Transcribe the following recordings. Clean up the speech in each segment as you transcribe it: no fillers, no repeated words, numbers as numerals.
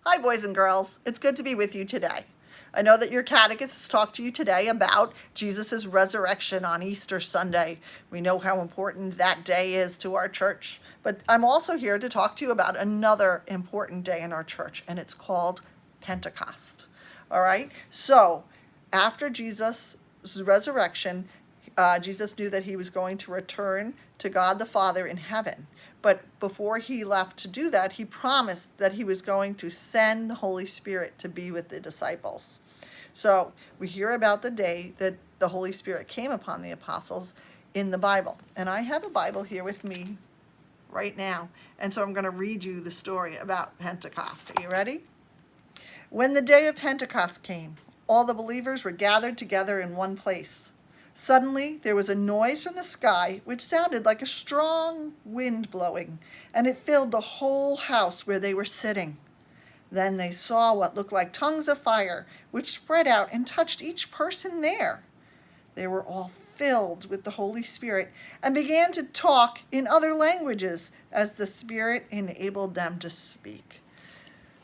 Hi, boys and girls. It's good to be with you today. I know that your catechist has talked to you today about Jesus' resurrection on Easter Sunday. We know how important that day is to our church, but I'm also here to talk to you about another important day in our church, and it's called Pentecost. All right? So, after Jesus' resurrection, Jesus knew that he was going to return to God the Father in heaven. But before he left to do that, he promised that he was going to send the Holy Spirit to be with the disciples. So we hear about the day that the Holy Spirit came upon the apostles in the Bible. And I have a Bible here with me right now. And so I'm going to read you the story about Pentecost. Are you ready? When the day of Pentecost came, all the believers were gathered together in one place. Suddenly there was a noise from the sky which sounded like a strong wind blowing, and it filled the whole house where they were sitting. Then they saw what looked like tongues of fire, which spread out and touched each person there. They were all filled with the Holy Spirit and began to talk in other languages as the Spirit enabled them to speak.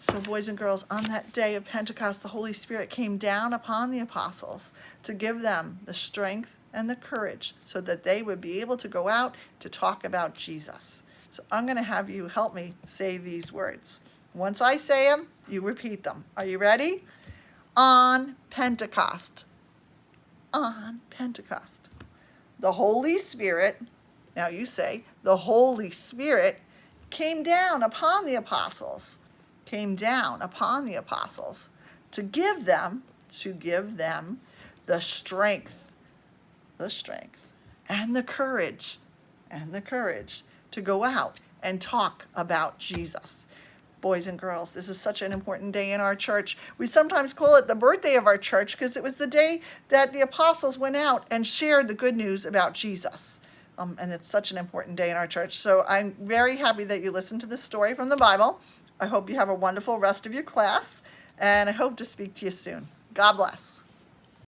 So, boys and girls, on that day of Pentecost, the Holy Spirit came down upon the apostles to give them the strength and the courage so that they would be able to go out to talk about Jesus. So I'm going to have you help me say these words. Once I say them, you repeat them. Are you ready? On Pentecost. On Pentecost. The Holy Spirit, now you say, the Holy Spirit came down upon the apostles. Came down upon the apostles to give them the strength and the courage to go out and talk about Jesus. Boys and girls, this is such an important day in our church. We sometimes call it the birthday of our church because it was the day that the apostles went out and shared the good news about Jesus. And it's such an important day in our church. So I'm very happy that you listened to this story from the Bible. I hope you have a wonderful rest of your class, and I hope to speak to you soon. God bless.